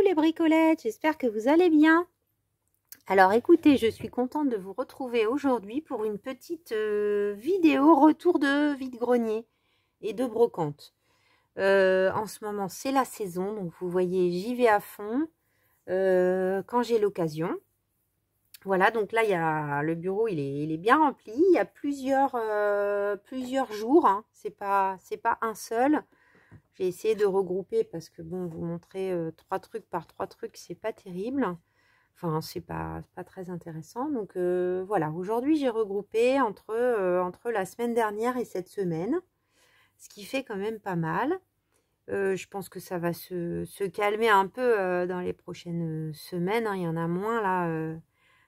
les bricolettes, j'espère que vous allez bien. Alors écoutez, je suis contente de vous retrouver aujourd'hui pour une petite vidéo retour de vide-grenier et de brocante. En ce moment c'est la saison, donc vous voyez j'y vais à fond quand j'ai l'occasion. Voilà, donc là il y a le bureau, il est bien rempli, il y a plusieurs jours, hein. C'est pas un seul. J'ai essayé de regrouper parce que bon, vous montrer 3 trucs par 3 trucs, c'est pas terrible. Enfin, c'est pas très intéressant. Donc voilà, aujourd'hui j'ai regroupé entre la semaine dernière et cette semaine, ce qui fait quand même pas mal. Je pense que ça va se calmer un peu dans les prochaines semaines, hein. Il y en a moins là.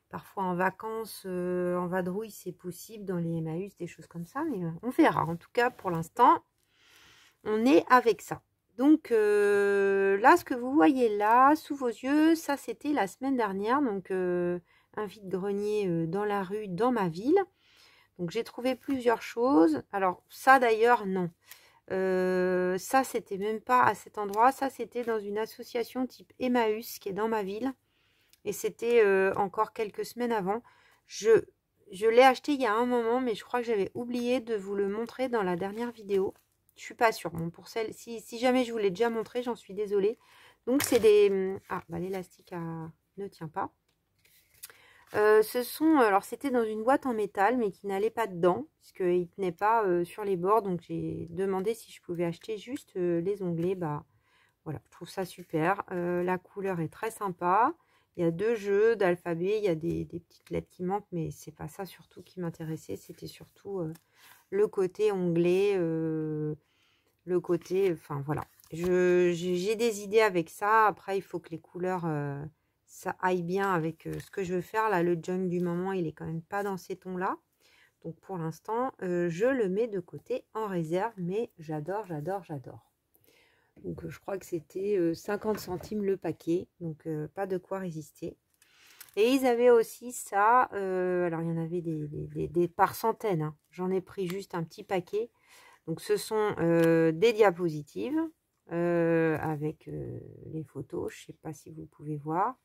Parfois en vacances, en vadrouille, c'est possible dans les Emmaüs, des choses comme ça. Mais on verra. En tout cas, pour l'instant, on est avec ça. Donc là, ce que vous voyez là, sous vos yeux, ça c'était la semaine dernière. Donc un vide-grenier dans la rue, dans ma ville. Donc j'ai trouvé plusieurs choses. Alors ça d'ailleurs, non. Ça, c'était même pas à cet endroit. Ça, c'était dans une association type Emmaüs qui est dans ma ville. Et c'était encore quelques semaines avant. Je l'ai acheté il y a un moment, mais je crois que j'avais oublié de vous le montrer dans la dernière vidéo. Je suis pas sûre. Bon, pour celle, si jamais je vous l'ai déjà montré, j'en suis désolée. Donc c'est des... Ah, bah l'élastique ne tient pas. Alors c'était dans une boîte en métal, mais qui n'allait pas dedans, puisqu'il ne tenait pas sur les bords. Donc j'ai demandé si je pouvais acheter juste les onglets. Bah voilà, je trouve ça super. La couleur est très sympa. Il y a 2 jeux d'alphabet, il y a des petites lettres qui manquent, mais c'est pas ça surtout qui m'intéressait. C'était surtout le côté onglet, le côté, enfin voilà. J'ai des idées avec ça. Après, il faut que les couleurs, ça aille bien avec ce que je veux faire. Là, le junk du moment, il est quand même pas dans ces tons-là. Donc pour l'instant, je le mets de côté en réserve, mais j'adore, j'adore, j'adore. Donc je crois que c'était 50 centimes le paquet, donc pas de quoi résister. Et ils avaient aussi ça, alors il y en avait des par centaines, hein. J'en ai pris juste un petit paquet. Donc ce sont des diapositives avec les photos, je ne sais pas si vous pouvez voir.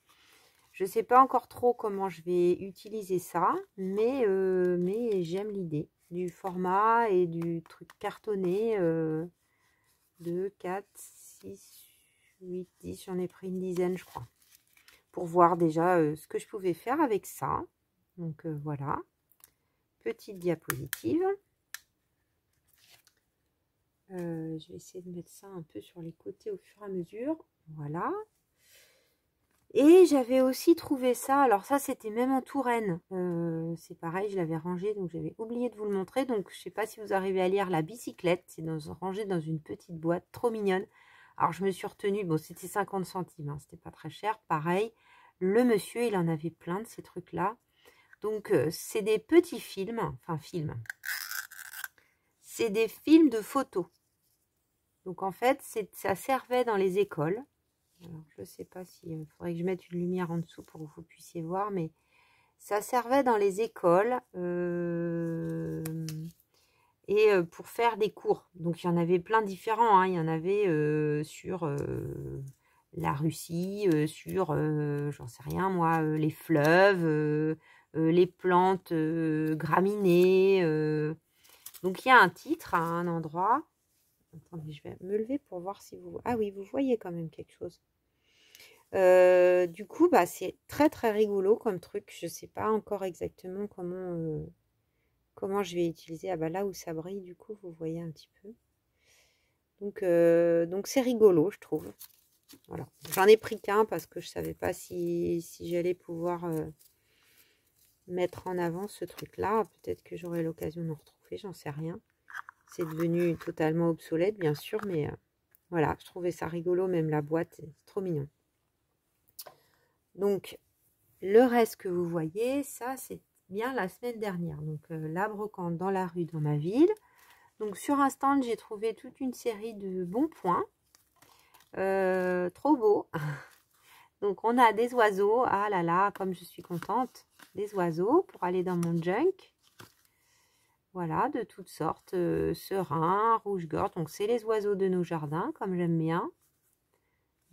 Je ne sais pas encore trop comment je vais utiliser ça, mais j'aime l'idée du format et du truc cartonné. 2, 4, 6, 8, 10, j'en ai pris une dizaine je crois, pour voir déjà ce que je pouvais faire avec ça. Donc voilà, petite diapositive. Je vais essayer de mettre ça un peu sur les côtés au fur et à mesure. Voilà. Et j'avais aussi trouvé ça, alors ça c'était même en Touraine, c'est pareil, je l'avais rangé, donc j'avais oublié de vous le montrer. Donc je sais pas si vous arrivez à lire la bicyclette, c'est rangé dans une petite boîte trop mignonne. Alors je me suis retenue, bon c'était 50 centimes, hein, c'était pas très cher. Pareil, le monsieur il en avait plein de ces trucs là. Donc c'est des petits films, enfin films, c'est des films de photos. Donc en fait ça servait dans les écoles. Alors, je ne sais pas s'il faudrait que je mette une lumière en dessous pour que vous puissiez voir, mais ça servait dans les écoles et pour faire des cours. Donc, il y en avait plein différents, hein. Il y en avait sur la Russie, sur, j'en sais rien moi, les fleuves, les plantes graminées. Donc, il y a un titre à un endroit. Attendez, je vais me lever pour voir si vous... Ah oui, vous voyez quand même quelque chose. Du coup, bah, c'est très très rigolo comme truc. Je sais pas encore exactement comment je vais utiliser. Ah bah là où ça brille, du coup, vous voyez un petit peu. Donc c'est rigolo, je trouve. Voilà. J'en ai pris qu'un parce que je savais pas si j'allais pouvoir mettre en avant ce truc-là. Peut-être que j'aurai l'occasion d'en retrouver, j'en sais rien. C'est devenu totalement obsolète, bien sûr, mais voilà, je trouvais ça rigolo, même la boîte, c'est trop mignon. Donc, le reste que vous voyez, ça, c'est bien la semaine dernière. Donc, la brocante dans la rue, dans ma ville. Donc, sur un stand, j'ai trouvé toute une série de bons points. Trop beau. Donc, on a des oiseaux. Ah là là, comme je suis contente. Des oiseaux pour aller dans mon junk. Voilà, de toutes sortes. Serein, rouge-gorge. Donc, c'est les oiseaux de nos jardins, comme j'aime bien.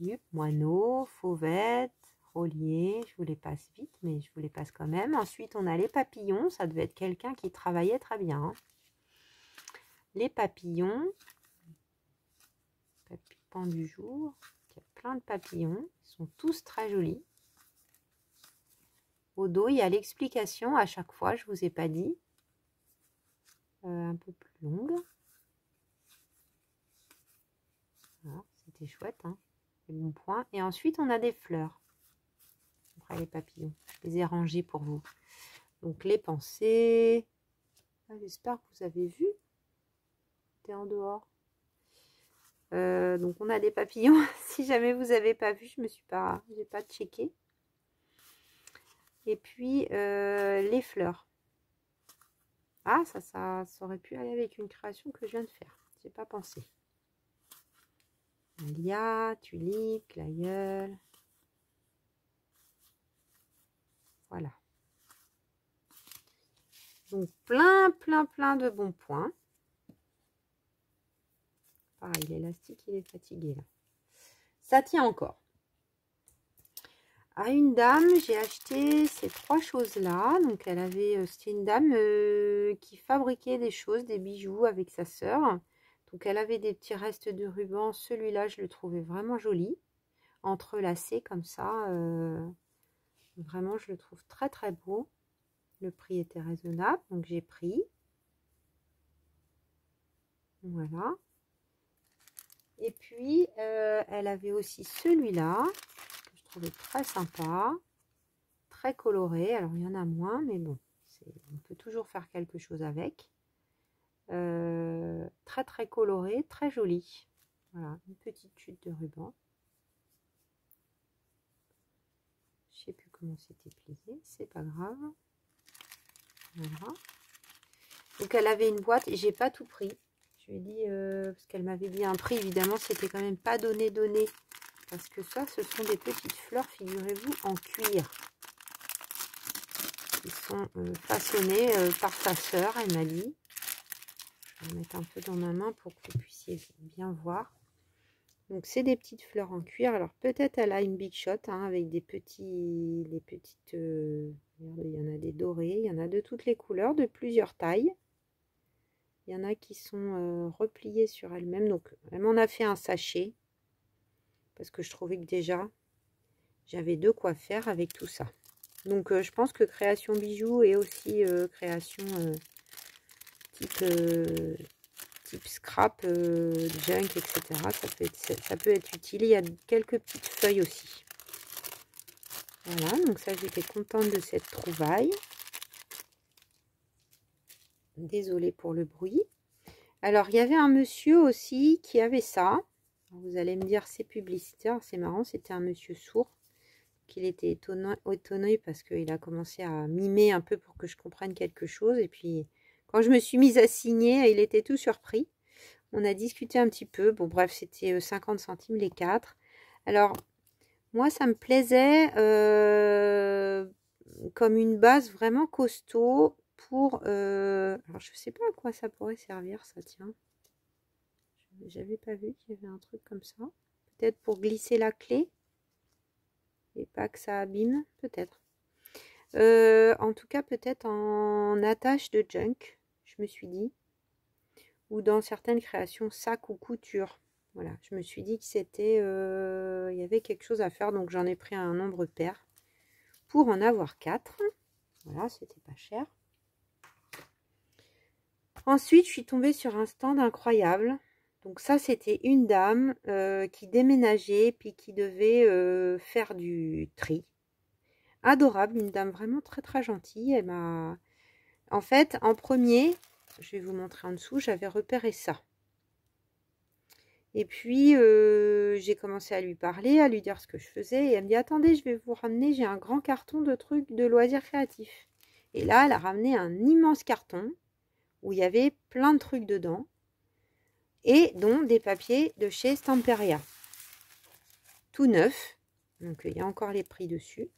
tulipe, moineau, fauvette, rolier. Je vous les passe vite, mais je vous les passe quand même. Ensuite, on a les papillons. Ça devait être quelqu'un qui travaillait très bien. Hein. Les papillons. Papillon du jour. Il y a plein de papillons. Ils sont tous très jolis. Au dos, il y a l'explication à chaque fois. Je ne vous ai pas dit. Un peu plus longue. Voilà, c'était chouette. Hein. Les bons points. Et ensuite, on a des fleurs. Après les papillons. Je les ai rangés pour vous. Donc, les pensées. J'espère que vous avez vu. C'était en dehors. Donc, on a des papillons. Si jamais vous n'avez pas vu, j'ai pas checké. Et puis, les fleurs. Ah, ça aurait pu aller avec une création que je viens de faire. J'ai pas pensé. Dahlia, tulipe, glaïeul. Voilà. Donc, plein de bons points. Pareil, l'élastique, il est fatigué là. Ça tient encore. À une dame, j'ai acheté ces 3 choses-là. Donc, elle avait, c'était une dame qui fabriquait des choses, des bijoux avec sa sœur. Donc, elle avait des petits restes de ruban. Celui-là, je le trouvais vraiment joli. Entrelacé comme ça. Vraiment, je le trouve très beau. Le prix était raisonnable. Donc, j'ai pris. Voilà. Et puis, elle avait aussi celui-là. Que je trouvais très sympa. Très coloré. Alors, il y en a moins, mais bon. On peut toujours faire quelque chose avec. Très coloré, très joli. Voilà, une petite chute de ruban. Je sais plus comment c'était plié, c'est pas grave. Voilà. Donc elle avait une boîte et j'ai pas tout pris. Je lui ai dit parce qu'elle m'avait dit un prix, évidemment c'était quand même pas donné. Parce que ça, ce sont des petites fleurs, figurez-vous, en cuir. Qui sont façonnées par sa sœur, elle m'a dit. Je vais mettre un peu dans ma main pour que vous puissiez bien voir. Donc, c'est des petites fleurs en cuir. Alors, peut-être elle a une big shot hein, avec des petites... regardez, il y en a des dorés. Il y en a de toutes les couleurs, de plusieurs tailles. Il y en a qui sont repliées sur elles-mêmes. Donc, elle m'en a fait un sachet. Parce que je trouvais que déjà, j'avais de quoi faire avec tout ça. Donc, je pense que création bijoux et aussi création type scrap, junk, etc. Ça peut être utile. Il y a quelques petites feuilles aussi. Voilà, donc ça, j'étais contente de cette trouvaille. Désolée pour le bruit. Alors, il y avait un monsieur aussi qui avait ça. Alors, vous allez me dire, c'est publicitaire, c'est marrant, c'était un monsieur sourd. Qu'il était étonné parce qu'il a commencé à mimer un peu pour que je comprenne quelque chose. Et puis, quand je me suis mise à signer, il était tout surpris. On a discuté un petit peu. Bon, bref, c'était 50 centimes les 4. Alors, moi, ça me plaisait comme une base vraiment costaud pour... alors, je sais pas à quoi ça pourrait servir, ça, tiens. J'avais pas vu qu'il y avait un truc comme ça. Peut-être pour glisser la clé. Et pas que ça abîme, peut-être. En tout cas, peut-être en attache de junk, je me suis dit. Ou dans certaines créations, sac ou couture. Voilà, je me suis dit que c'était... il y avait quelque chose à faire, donc j'en ai pris un nombre pair pour en avoir 4. Voilà, c'était pas cher. Ensuite, je suis tombée sur un stand incroyable. Donc ça, c'était une dame qui déménageait, puis qui devait faire du tri. Adorable, une dame vraiment très gentille. Elle m'a... En fait, en premier, je vais vous montrer en dessous, j'avais repéré ça. Et puis, j'ai commencé à lui parler, à lui dire ce que je faisais. Et elle me dit, attendez, je vais vous ramener, j'ai un grand carton de trucs de loisirs créatifs. Et là, elle a ramené un immense carton où il y avait plein de trucs dedans. Et dont des papiers de chez Stamperia. Tout neuf. Donc, il y a encore les prix dessus.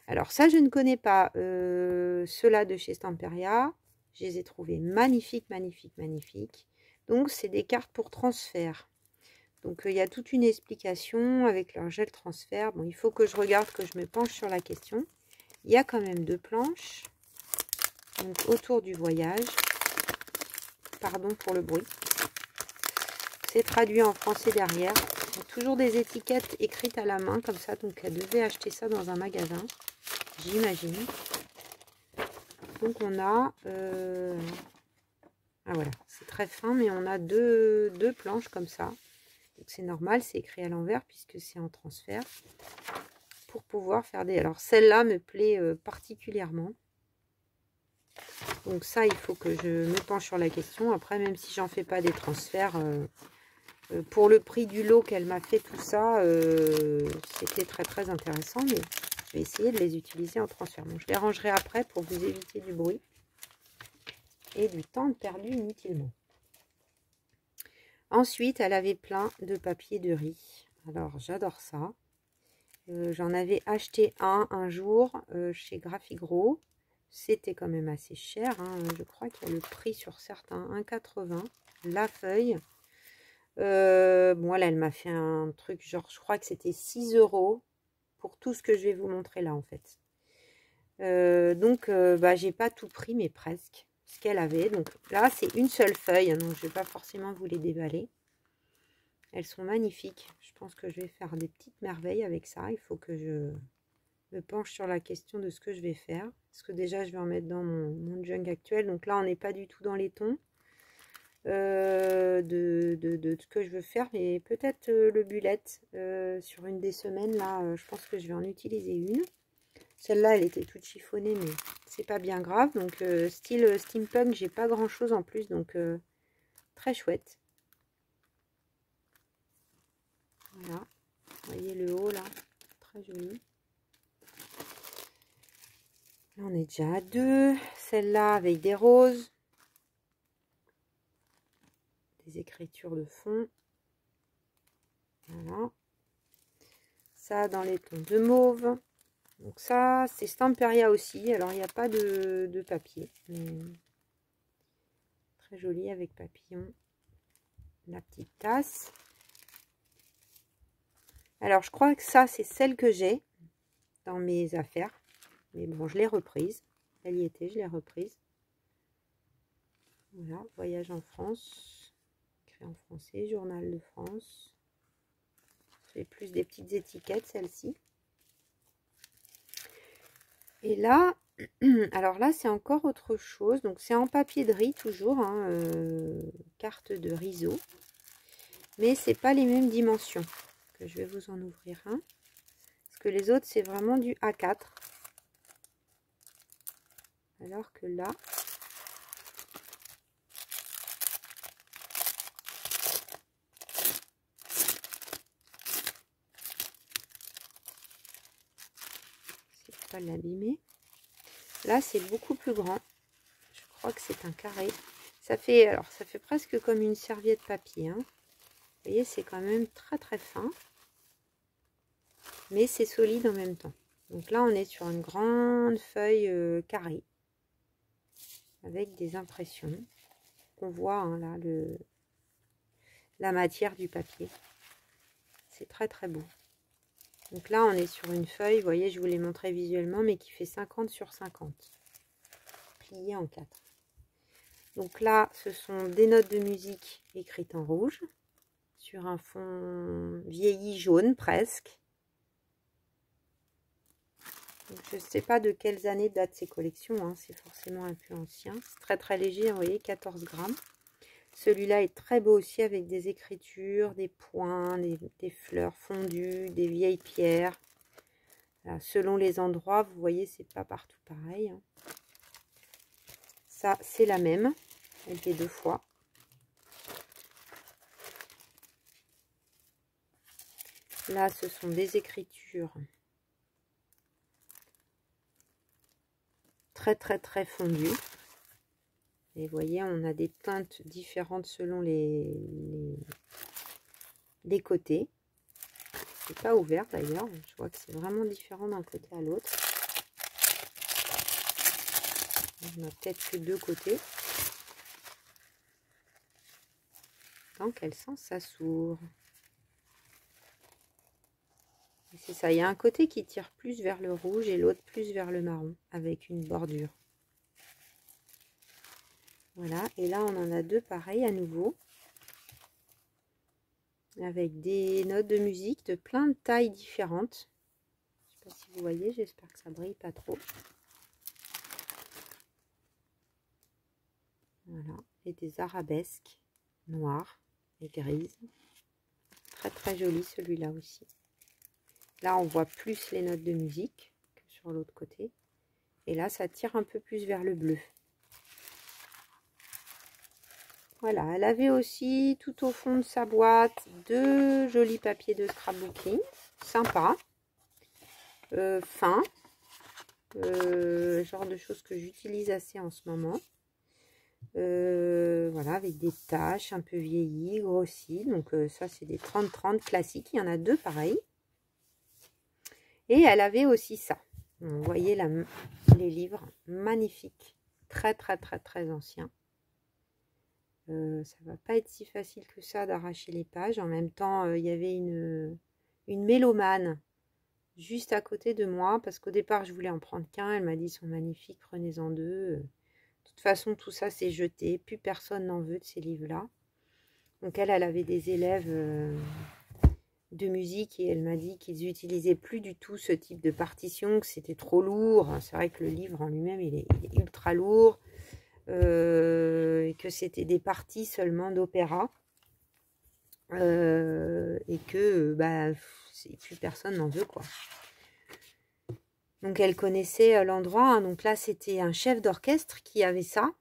Alors ça, je ne connais pas ceux-là de chez Stamperia. Je les ai trouvés magnifiques. Donc, c'est des cartes pour transfert. Donc il y a toute une explication avec leur gel transfert. Bon, il faut que je regarde, que je me penche sur la question. Il y a quand même 2 planches. Donc autour du voyage. Pardon pour le bruit. C'est traduit en français derrière. Il y a toujours des étiquettes écrites à la main comme ça. Donc elle devait acheter ça dans un magasin, j'imagine. Donc on a... Ah voilà, c'est très fin, mais on a deux planches comme ça. Donc c'est normal, c'est écrit à l'envers puisque c'est en transfert. Pour pouvoir faire des... Alors celle-là me plaît particulièrement. Donc ça, il faut que je me penche sur la question. Après, même si j'en fais pas des transferts, pour le prix du lot qu'elle m'a fait, tout ça, c'était très intéressant. Mais je vais essayer de les utiliser en transfert. Bon, je les rangerai après pour vous éviter du bruit et du temps perdu inutilement. Ensuite, elle avait plein de papier de riz. Alors, j'adore ça. J'en avais acheté un jour chez Graphigro. C'était quand même assez cher. Hein. Je crois qu'il y a le prix sur certains, 1,80 la feuille. Bon, là, elle m'a fait un truc, genre, je crois que c'était 6 € pour tout ce que je vais vous montrer là, en fait. Donc, j'ai pas tout pris, mais presque ce qu'elle avait. Donc là, c'est une seule feuille, hein, donc je vais pas forcément vous les déballer. Elles sont magnifiques. Je pense que je vais faire des petites merveilles avec ça. Il faut que je me penche sur la question de ce que je vais faire. Parce que déjà, je vais en mettre dans mon junk actuel. Donc là, on n'est pas du tout dans les tons de ce que je veux faire. Mais peut-être le bullet sur une des semaines. Là, je pense que je vais en utiliser une. Celle-là, elle était toute chiffonnée, mais c'est pas bien grave. Donc, style steampunk, j'ai pas grand-chose en plus. Donc, très chouette. Voilà. Vous voyez le haut, là. Très joli. Là, on est déjà à 2. Celle-là, avec des roses. Des écritures de fond. Voilà. Ça, dans les tons de mauve. Donc ça, c'est Stamperia aussi. Alors, il n'y a pas de papier. Mais très joli avec papillon. La petite tasse. Alors, je crois que ça, c'est celle que j'ai dans mes affaires. Mais bon, je l'ai reprise. Elle y était, je l'ai reprise. Voilà, voyage en France. Écrit en français, journal de France. C'est plus des petites étiquettes, celle-ci. Et là, alors là, c'est encore autre chose. Donc, c'est en papier de riz, toujours. Hein, carte de riso. Mais c'est pas les mêmes dimensions. Que je vais vous en ouvrir un. Parce que les autres, c'est vraiment du A4. Alors que là, c'est pas l'abîmer. Là, c'est beaucoup plus grand. Je crois que c'est un carré. Ça fait, alors, ça fait presque comme une serviette papier. Hein. Vous voyez, c'est quand même très fin. Mais c'est solide en même temps. Donc là, on est sur une grande feuille carrée. Avec des impressions. On voit hein, là la matière du papier. C'est très beau. Donc là, on est sur une feuille, vous voyez, je vous l'ai montré visuellement, mais qui fait 50 sur 50. Plié en 4. Donc là, ce sont des notes de musique écrites en rouge. Sur un fond vieilli jaune presque. Donc, je ne sais pas de quelles années datent ces collections. Hein, c'est forcément un peu ancien. C'est très léger, vous voyez, 14 grammes. Celui-là est très beau aussi avec des écritures, des points, des fleurs fondues, des vieilles pierres. Voilà, selon les endroits, vous voyez, c'est pas partout pareil. Hein. Ça, c'est la même. Elle fait 2 fois. Là, ce sont des écritures très fondues. Et vous voyez, on a des teintes différentes selon les côtés. C'est pas ouvert d'ailleurs. Je vois que c'est vraiment différent d'un côté à l'autre. On a peut-être que 2 côtés. Dans quel sens ça s'ouvre? C'est ça, il y a un côté qui tire plus vers le rouge et l'autre plus vers le marron, avec une bordure. Voilà, et là on en a deux pareils à nouveau. Avec des notes de musique de plein de tailles différentes. Je ne sais pas si vous voyez, j'espère que ça brille pas trop. Voilà, et des arabesques noires et grises. Très très joli celui-là aussi. Là on voit plus les notes de musique que sur l'autre côté. Et là ça tire un peu plus vers le bleu. Voilà, elle avait aussi tout au fond de sa boîte deux jolis papiers de scrapbooking. Sympa. Fin. Genre de choses que j'utilise assez en ce moment. Voilà, avec des taches un peu vieillies, grossies. Donc ça c'est des 30-30 classiques. Il y en a deux pareils. Et elle avait aussi ça. Vous voyez les livres magnifiques. Très très très très anciens. Ça va pas être si facile que ça d'arracher les pages. En même temps, il y avait une mélomane juste à côté de moi. Parce qu'au départ, je voulais en prendre qu'un. Elle m'a dit, ils sont magnifiques, prenez-en deux. De toute façon, tout ça, c'est jeté. Plus personne n'en veut de ces livres-là. Donc, elle avait des élèves de musique. Et elle m'a dit qu'ils n'utilisaient plus du tout ce type de partition. Que c'était trop lourd. C'est vrai que le livre en lui-même, il est ultra lourd. Et que c'était des parties seulement d'opéra et que bah, plus personne n'en veut quoi. Donc elle connaissait l'endroit, hein. Donc là c'était un chef d'orchestre qui avait ça.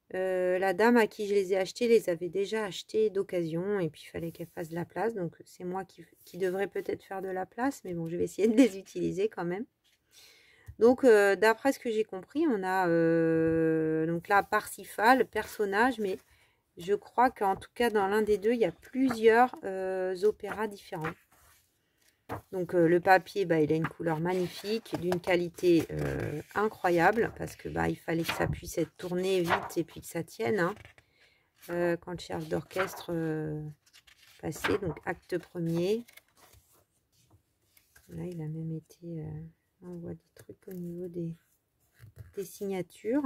La dame à qui je les ai achetés les avait déjà achetés d'occasion et puis il fallait qu'elle fasse de la place, donc c'est moi qui devrais peut-être faire de la place, mais bon je vais essayer de les utiliser quand même. Donc, d'après ce que j'ai compris, on a donc là Parsifal, personnage, mais je crois qu'en tout cas dans l'un des deux, il y a plusieurs opéras différents. Donc le papier, bah, il a une couleur magnifique, d'une qualité incroyable, parce que bah, il fallait que ça puisse être tourné vite et puis que ça tienne. Hein, quand le chef d'orchestre passait, donc acte premier. Là, il a même été... on voit des trucs au niveau des signatures.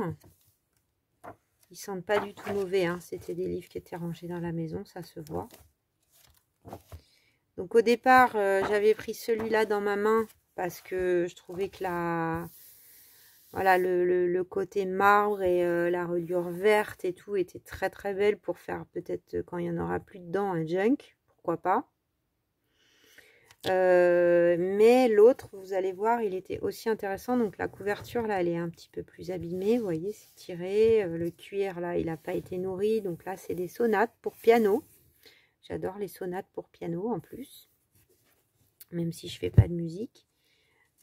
Ils sentent pas du tout mauvais, hein. C'était des livres qui étaient rangés dans la maison, ça se voit. Donc au départ, j'avais pris celui-là dans ma main parce que je trouvais que voilà, le côté marbre et la reliure verte et tout était très très belle pour faire peut-être quand il n'y en aura plus dedans un junk, pourquoi pas. Mais l'autre, vous allez voir, il était aussi intéressant. Donc la couverture là, elle est un petit peu plus abîmée, vous voyez, c'est tiré. Le cuir là, il n'a pas été nourri. Donc là, c'est des sonates pour piano. J'adore les sonates pour piano en plus, même si je fais pas de musique.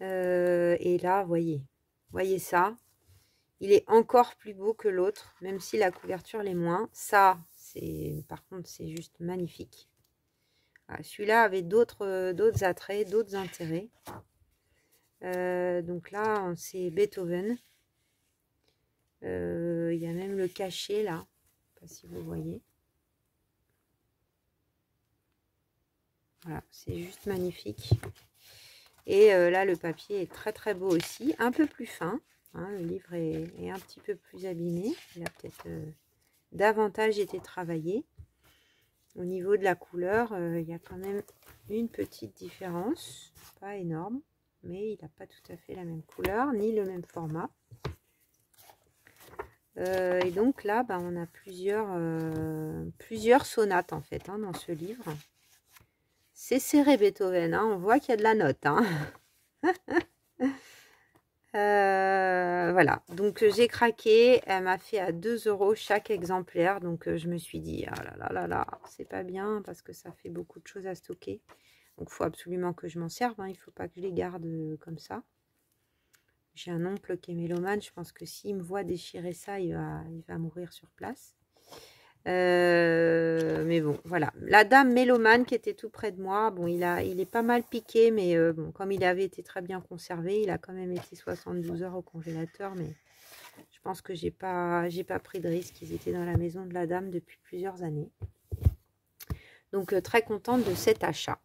Et là, voyez ça, il est encore plus beau que l'autre, même si la couverture l'est moins. Ça, par contre, c'est juste magnifique. Celui-là avait d'autres attraits, d'autres intérêts. Donc là, c'est Beethoven. Il y a même le cachet là. Je ne sais pas si vous voyez. Voilà, c'est juste magnifique. Et là, le papier est très très beau aussi. Un peu plus fin. Hein, le livre est un petit peu plus abîmé. Il a peut-être davantage été travaillé. Au niveau de la couleur, il y a quand même une petite différence. Pas énorme, mais il n'a pas tout à fait la même couleur, ni le même format. Et donc là, bah, on a plusieurs sonates en fait hein, dans ce livre. C'est serré Beethoven, hein, on voit qu'il y a de la note. Hein. Voilà, donc j'ai craqué, elle m'a fait à 2 € chaque exemplaire, donc je me suis dit, ah là là là, c'est pas bien parce que ça fait beaucoup de choses à stocker, donc il faut absolument que je m'en serve, hein, il faut pas que je les garde comme ça. J'ai un oncle qui est mélomane, je pense que s'il me voit déchirer ça, il va mourir sur place. Mais bon, voilà. La dame mélomane qui était tout près de moi, bon, il est pas mal piqué, mais bon, comme il avait été très bien conservé, il a quand même été 72 heures au congélateur, mais je pense que j'ai pas pris de risque. Ils étaient dans la maison de la dame depuis plusieurs années. Donc, très contente de cet achat.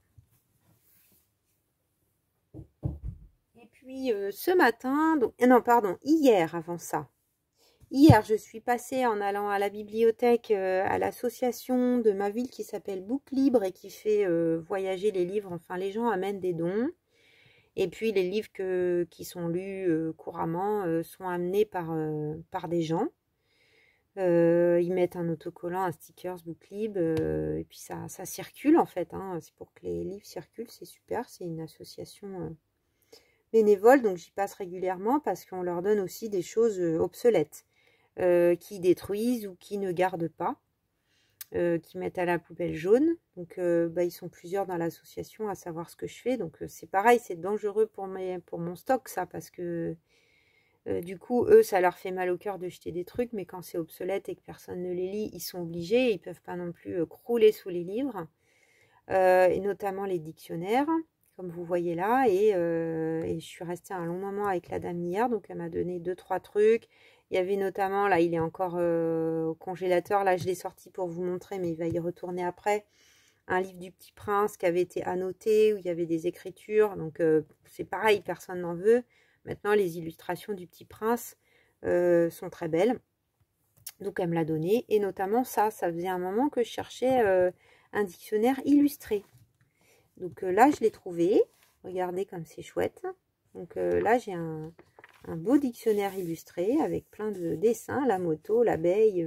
puis ce matin, donc, non pardon, hier avant ça. Hier, je suis passée en allant à la bibliothèque à l'association de ma ville qui s'appelle Book Libre et qui fait voyager les livres. Enfin, les gens amènent des dons. Et puis, les livres qui sont lus couramment sont amenés par des gens. Ils mettent un autocollant, un sticker Book Libre. Et puis, ça circule en fait. Hein. C'est pour que les livres circulent. C'est super. C'est une association bénévole. Donc, j'y passe régulièrement parce qu'on leur donne aussi des choses obsolètes. Qui détruisent ou qui ne gardent pas, qui mettent à la poubelle jaune. Donc, ils sont plusieurs dans l'association à savoir ce que je fais. Donc, c'est pareil, c'est dangereux pour mon stock, ça, parce que du coup, eux, ça leur fait mal au cœur de jeter des trucs, mais quand c'est obsolète et que personne ne les lit, ils sont obligés. Ils ne peuvent pas non plus crouler sous les livres, et notamment les dictionnaires, comme vous voyez là. Et je suis restée un long moment avec la dame hier, donc elle m'a donné 2-3 trucs. Il y avait notamment, là il est encore au congélateur, là je l'ai sorti pour vous montrer, mais il va y retourner après, un livre du Petit Prince qui avait été annoté, où il y avait des écritures, donc c'est pareil, personne n'en veut. Maintenant les illustrations du Petit Prince sont très belles, donc elle me l'a donné, et notamment ça faisait un moment que je cherchais un dictionnaire illustré. Donc là je l'ai trouvé, regardez comme c'est chouette. Donc là j'ai un beau dictionnaire illustré avec plein de dessins, la moto, l'abeille,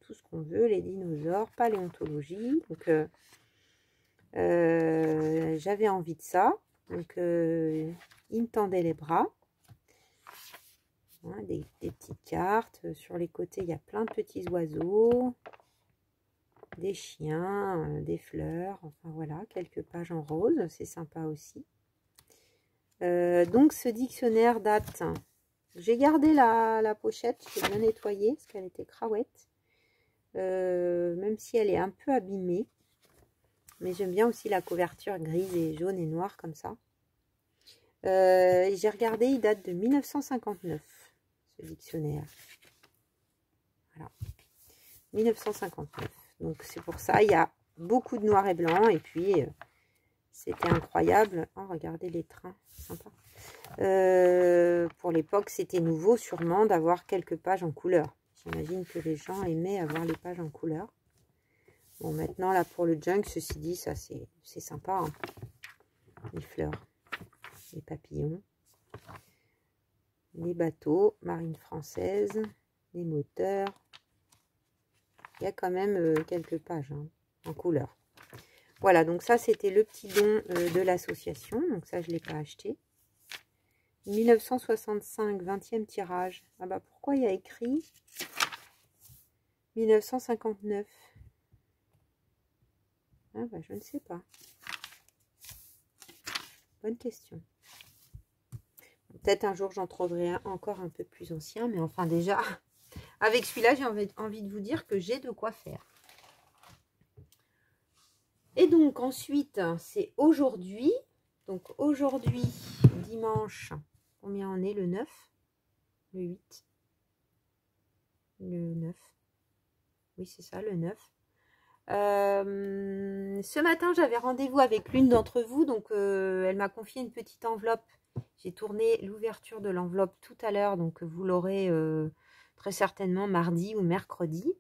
tout ce qu'on veut, les dinosaures, paléontologie. Donc, j'avais envie de ça. Donc, il me tendait les bras. Hein, des petites cartes. Sur les côtés, il y a plein de petits oiseaux, des chiens, des fleurs. Enfin, voilà, quelques pages en rose. C'est sympa aussi. Donc, ce dictionnaire date... J'ai gardé la pochette, je l'ai bien nettoyée parce qu'elle était craouette. Même si elle est un peu abîmée. Mais j'aime bien aussi la couverture grise et jaune et noire comme ça. J'ai regardé, il date de 1959, ce dictionnaire. Voilà. 1959. Donc c'est pour ça, il y a beaucoup de noir et blanc. Et puis, c'était incroyable. Oh, regardez les trains, sympa. Pour l'époque, c'était nouveau sûrement d'avoir quelques pages en couleur. J'imagine que les gens aimaient avoir les pages en couleur. Bon, maintenant, là, pour le junk, ceci dit, ça, c'est sympa. Hein. Les fleurs, les papillons, les bateaux, marine française, les moteurs. Il y a quand même quelques pages hein, en couleur. Voilà, donc ça, c'était le petit don de l'association. Donc ça, je ne l'ai pas acheté. 1965, 20e tirage. Ah bah pourquoi il y a écrit 1959? Ah bah je ne sais pas. Bonne question. Peut-être un jour j'en trouverai un encore un peu plus ancien, mais enfin déjà, avec celui-là, j'ai envie de vous dire que j'ai de quoi faire. Et donc ensuite, c'est aujourd'hui. Donc aujourd'hui, dimanche, combien on est? Le 9? Le 8? Le 9? Oui, c'est ça, le 9. Ce matin, j'avais rendez-vous avec l'une d'entre vous. Donc, elle m'a confié une petite enveloppe. J'ai tourné l'ouverture de l'enveloppe tout à l'heure. Donc, vous l'aurez très certainement mardi ou mercredi.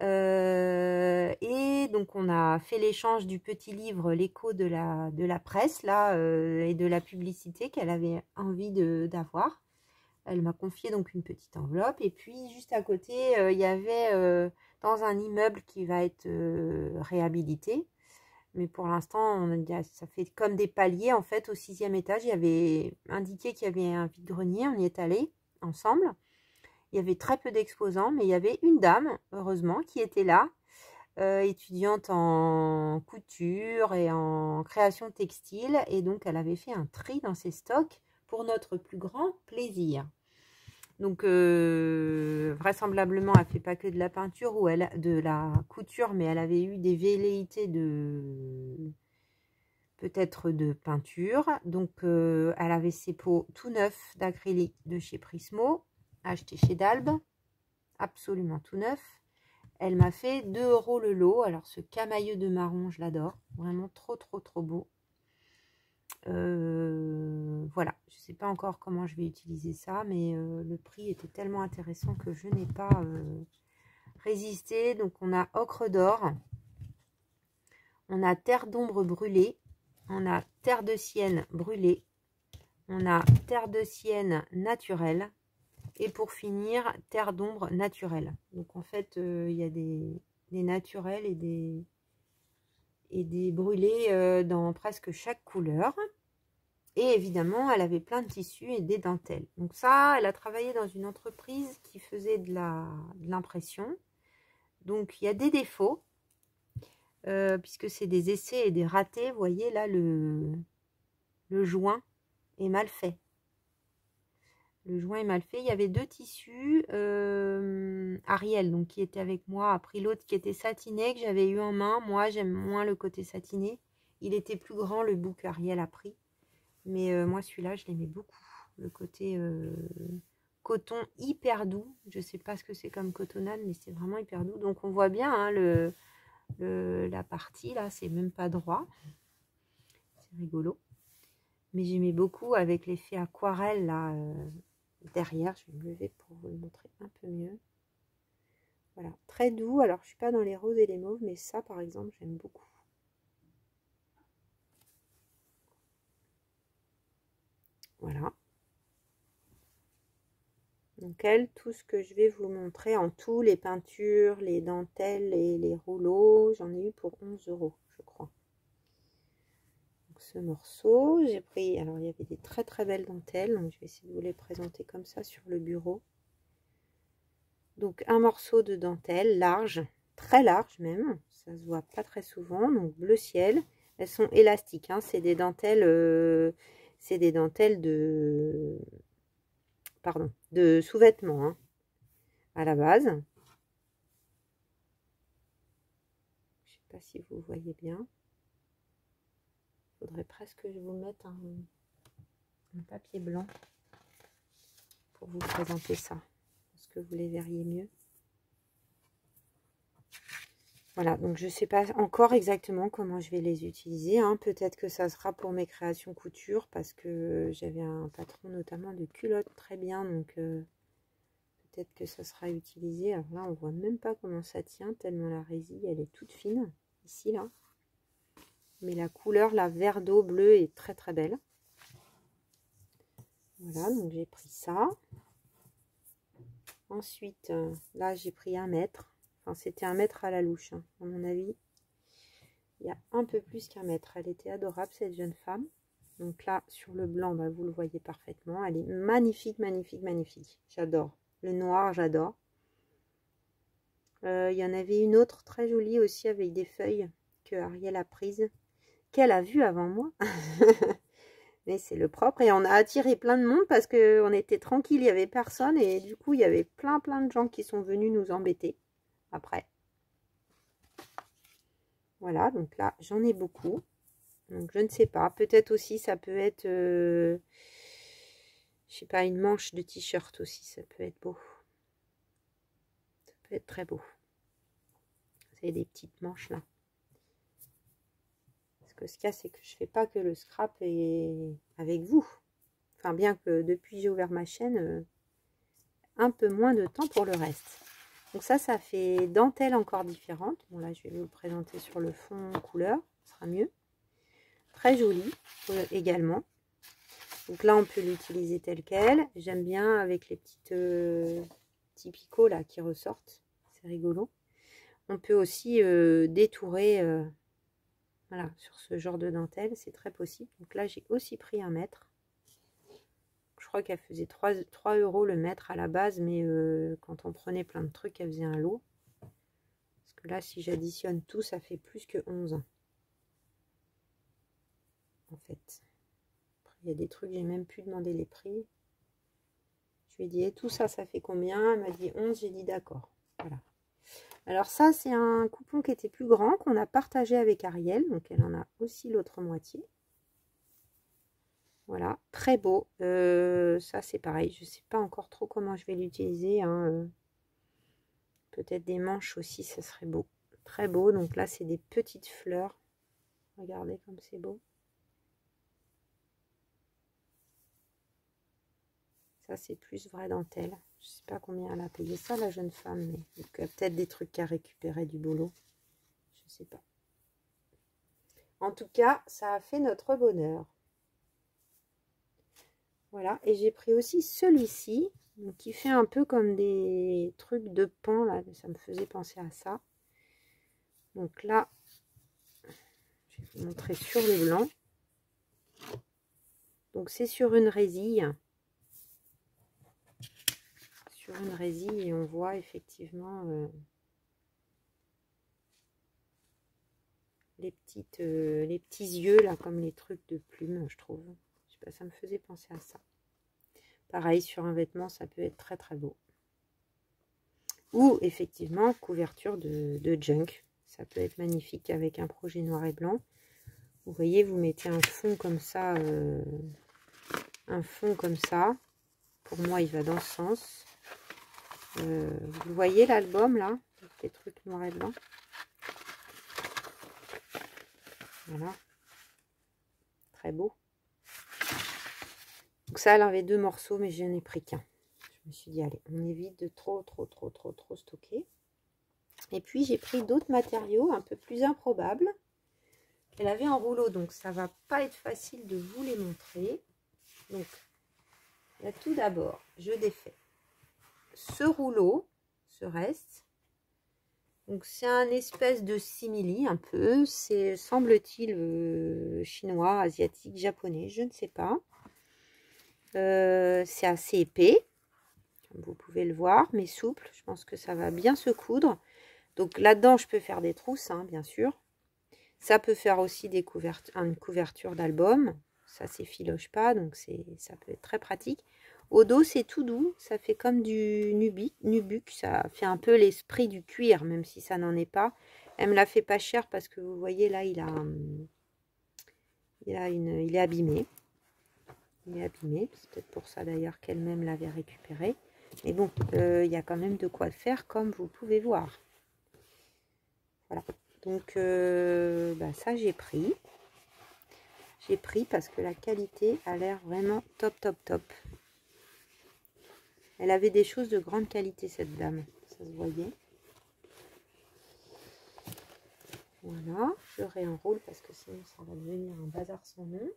Et donc, on a fait l'échange du petit livre L'écho de la presse là, et de la publicité qu'elle avait envie d'avoir. Elle m'a confié donc une petite enveloppe. Et puis, juste à côté, il y avait dans un immeuble qui va être réhabilité. Mais pour l'instant, ça fait comme des paliers. En fait, au 6e étage, il y avait indiqué qu'il y avait un vide-grenier. On y est allé ensemble. Il y avait très peu d'exposants, mais il y avait une dame, heureusement, qui était là, étudiante en couture et en création textile. Et donc, elle avait fait un tri dans ses stocks pour notre plus grand plaisir. Donc, vraisemblablement, elle ne fait pas que de la peinture ou de la couture, mais elle avait eu des velléités peut-être de peinture. Donc, elle avait ses pots tout neufs d'acrylique de chez Prismo, acheté chez Dalbe, absolument tout neuf. Elle m'a fait 2 € le lot. Alors, ce camailleux de marron, je l'adore. Vraiment trop, trop, trop beau. voilà, je ne sais pas encore comment je vais utiliser ça, mais le prix était tellement intéressant que je n'ai pas résisté. Donc on a ocre d'or, on a terre d'ombre brûlée, on a terre de sienne brûlée, on a terre de sienne naturelle, et pour finir, terre d'ombre naturelle. Donc en fait, il y a des naturels et des brûlés dans presque chaque couleur. Et évidemment, elle avait plein de tissus et des dentelles. Donc ça, elle a travaillé dans une entreprise qui faisait de l'impression. Donc il y a des défauts, puisque c'est des essais et des ratés. Vous voyez là, le joint est mal fait. Le joint est mal fait. Il y avait deux tissus. Ariel, donc qui était avec moi, a pris l'autre qui était satiné, que j'avais eu en main. Moi, j'aime moins le côté satiné. Il était plus grand, le bout qu'Ariel a pris. Mais moi, celui-là, je l'aimais beaucoup. Le côté coton hyper doux. Je ne sais pas ce que c'est comme cotonnade, mais c'est vraiment hyper doux. Donc, on voit bien hein, la partie, là, c'est même pas droit. C'est rigolo. Mais j'aimais beaucoup avec l'effet aquarelle, là, derrière. Je vais me lever pour vous le montrer un peu mieux. Voilà, très doux. Alors, je ne suis pas dans les roses et les mauves, mais ça, par exemple, j'aime beaucoup. Voilà. Donc elle, tout ce que je vais vous montrer en tout, les peintures, les dentelles et les rouleaux, j'en ai eu pour 11 €, je crois. Donc ce morceau, j'ai pris, alors il y avait des très très belles dentelles, donc je vais essayer de vous les présenter comme ça sur le bureau. Donc un morceau de dentelle large, très large même, ça se voit pas très souvent, donc bleu ciel. Elles sont élastiques, hein, c'est des dentelles de... Pardon, de sous-vêtements hein, à la base. Je sais pas si vous voyez bien. Il faudrait presque que je vous mette un papier blanc pour vous présenter ça, parce que vous les verriez mieux. Voilà, donc je ne sais pas encore exactement comment je vais les utiliser. Hein. Peut-être que ça sera pour mes créations couture, parce que j'avais un patron notamment de culottes très bien, donc peut-être que ça sera utilisé. Alors là, on voit même pas comment ça tient, tellement la résille, elle est toute fine, ici, là. Mais la couleur, la vert d'eau bleu, est très très belle. Voilà, donc j'ai pris ça. Ensuite, là, j'ai pris 1 mètre. Enfin, c'était 1 mètre à la louche, hein, à mon avis. Il y a un peu plus qu'1 mètre. Elle était adorable, cette jeune femme. Donc là, sur le blanc, bah, vous le voyez parfaitement. Elle est magnifique, magnifique, magnifique. J'adore. Le noir, j'adore. Il y en avait une autre très jolie aussi, avec des feuilles que Ariel a prises, qu'elle a vues avant moi. Mais c'est le propre. Et on a attiré plein de monde parce qu'on était tranquille, il n'y avait personne. Et du coup, il y avait plein de gens qui sont venus nous embêter après. Voilà, donc là, j'en ai beaucoup. Donc, je ne sais pas. Peut-être aussi, ça peut être, je sais pas, une manche de t-shirt aussi. Ça peut être beau. Ça peut être très beau. C'est des petites manches là. Parce que ce qu'il y a, c'est que je fais pas que le scrap et avec vous. Enfin, bien que depuis j'ai ouvert ma chaîne, un peu moins de temps pour le reste. Donc ça fait dentelle encore différente. Bon là, je vais vous le présenter sur le fond couleur, ce sera mieux. Très joli également. Donc là, on peut l'utiliser tel quel. J'aime bien avec les petits picots là qui ressortent. C'est rigolo. On peut aussi détourer voilà, sur ce genre de dentelle. C'est très possible. Donc là, j'ai aussi pris 1 mètre. Je crois qu'elle faisait 3 € le mètre à la base, mais quand on prenait plein de trucs, elle faisait un lot. Parce que là, si j'additionne tout, ça fait plus que 11. En fait. Après, il y a des trucs, j'ai même pu demander les prix. Je lui ai dit, et tout ça, ça fait combien? Elle m'a dit 11, j'ai dit d'accord. Voilà. Alors ça, c'est un coupon qui était plus grand, qu'on a partagé avec Ariel. Donc, elle en a aussi l'autre moitié. Voilà, très beau. Ça, c'est pareil. Je ne sais pas encore trop comment je vais l'utiliser. Hein. Peut-être des manches aussi, ça serait beau. Très beau. Donc là, c'est des petites fleurs. Regardez comme c'est beau. Ça, c'est plus vraie dentelle. Je sais pas combien elle a payé ça, la jeune femme, mais il y a peut-être des trucs qu'à récupérer du boulot. Je sais pas. En tout cas, ça a fait notre bonheur. Voilà, et j'ai pris aussi celui-ci, qui fait un peu comme des trucs de pan, là, ça me faisait penser à ça. Donc là, je vais vous montrer sur le blanc. Donc c'est sur une résille. Sur une résille, et on voit effectivement les petits yeux, là, comme les trucs de plumes, je trouve. Je sais pas, ça me faisait penser à ça. Pareil, sur un vêtement, ça peut être très très beau. Ou effectivement, couverture de junk. Ça peut être magnifique avec un projet noir et blanc. Vous voyez, vous mettez un fond comme ça. Pour moi, il va dans ce sens. Vous voyez l'album là, les trucs noirs et blancs. Voilà. Très beau. Donc ça, elle avait 2 morceaux, mais je n'en ai pris qu'un. Je me suis dit, allez, on évite de trop stocker. Et puis, j'ai pris d'autres matériaux un peu plus improbables. Elle avait en rouleau, donc ça va pas être facile de vous les montrer. Donc, là, tout d'abord, je défais ce rouleau, ce reste. Donc, c'est un espèce de simili, un peu. C'est, semble-t-il, chinois, asiatique, japonais, je ne sais pas. C'est assez épais, comme vous pouvez le voir, mais souple. Je pense que ça va bien se coudre. Donc, là-dedans, je peux faire des trousses, hein, bien sûr. Ça peut faire aussi une couverture d'album. Ça s'effiloche pas, donc ça peut être très pratique. Au dos, c'est tout doux. Ça fait comme du nubuck. Ça fait un peu l'esprit du cuir, même si ça n'en est pas. Elle me l'a fait pas cher parce que vous voyez là, il est abîmé. Il est abîmé. C'est peut-être pour ça d'ailleurs qu'elle-même l'avait récupéré. Mais bon, il y a quand même de quoi le faire, comme vous pouvez voir. Voilà. Donc, ça, j'ai pris. J'ai pris parce que la qualité a l'air vraiment top. Elle avait des choses de grande qualité, cette dame. Ça se voyait. Voilà. Je réenroule parce que sinon, ça va devenir un bazar sans nom.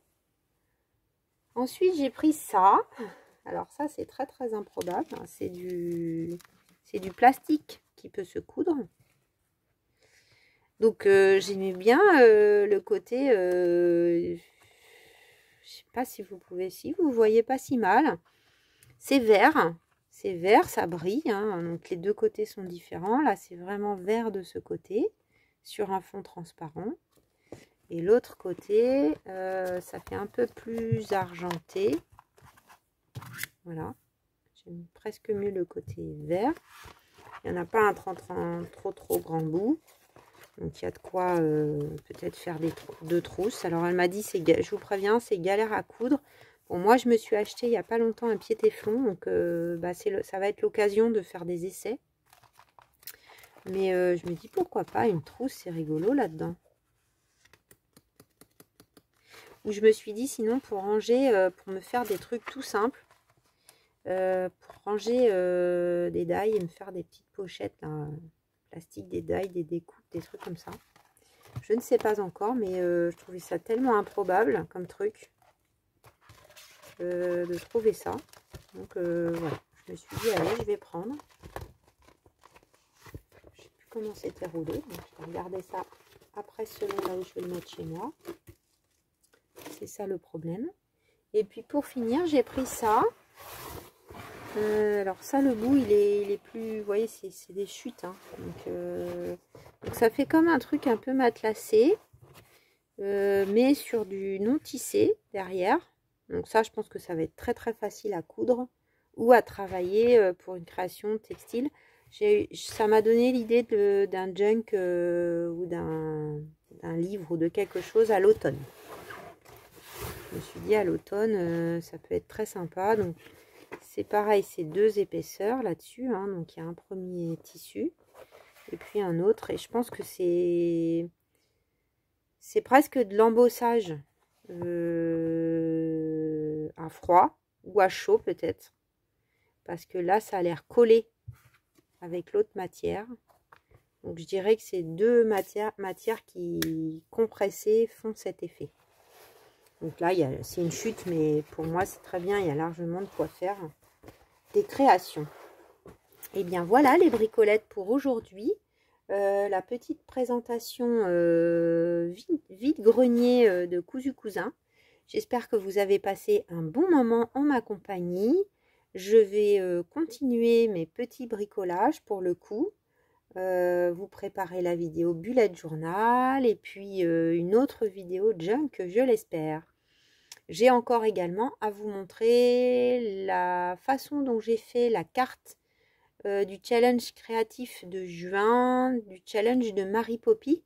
Ensuite, j'ai pris ça. Alors ça, c'est très improbable. C'est du plastique qui peut se coudre. Donc, j'aimais bien le côté... je sais pas si vous pouvez... Si, vous voyez pas si mal. C'est vert. C'est vert, ça brille. Hein, donc, les deux côtés sont différents. Là, c'est vraiment vert de ce côté. Sur un fond transparent. Et l'autre côté, ça fait un peu plus argenté. Voilà. J'aime presque mieux le côté vert. Il n'y en a pas un trop grand bout. Donc, il y a de quoi peut-être faire deux trousses. Alors, elle m'a dit, je vous préviens, c'est galère à coudre. Bon, moi, je me suis acheté il n'y a pas longtemps un pied téflon. Donc, ça va être l'occasion de faire des essais. Mais je me dis, pourquoi pas une trousse, c'est rigolo là-dedans. Ou je me suis dit, sinon, pour ranger, pour me faire des trucs tout simples. Pour ranger des die et me faire des petites pochettes là, plastique, des die, des découpes, des trucs comme ça. Je ne sais pas encore, mais je trouvais ça tellement improbable comme truc de trouver ça. Donc voilà, je me suis dit, allez, je vais prendre. Je sais plus comment c'était roulé, donc je vais regarder ça après selon là où je vais le mettre chez moi. C'est ça le problème. Et puis pour finir, j'ai pris ça. Alors ça, le bout, il est plus... Vous voyez, c'est des chutes. Hein. Donc ça fait comme un truc un peu matelassé. Mais sur du non tissé derrière. Donc ça, je pense que ça va être très facile à coudre. Ou à travailler pour une création textile. Ça m'a donné l'idée d'un junk ou d'un livre ou de quelque chose à l'automne. Je me suis dit, à l'automne, ça peut être très sympa. Donc... C'est pareil, c'est 2 épaisseurs là-dessus. Hein, donc, il y a un premier tissu et puis un autre. Et je pense que c'est presque de l'embossage à froid ou à chaud peut-être. parce que là, ça a l'air collé avec l'autre matière. Donc, je dirais que ces deux matières qui, compressées, font cet effet. Donc là, c'est une chute, mais pour moi, c'est très bien. Il y a largement de quoi faire des créations. Et bien, voilà les bricolettes pour aujourd'hui. La petite présentation vide-grenier de Cousu Cousin. J'espère que vous avez passé un bon moment en ma compagnie. Je vais continuer mes petits bricolages pour le coup. Vous préparez la vidéo bullet journal et puis une autre vidéo junk, je l'espère. J'ai encore également à vous montrer la façon dont j'ai fait la carte du challenge créatif de juin, du challenge de Marie Poppy.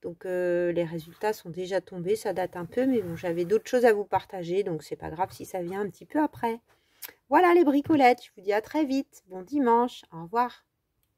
Donc les résultats sont déjà tombés, ça date un peu, mais bon, j'avais d'autres choses à vous partager, donc c'est pas grave si ça vient un petit peu après. Voilà les bricolettes, je vous dis à très vite, bon dimanche, au revoir.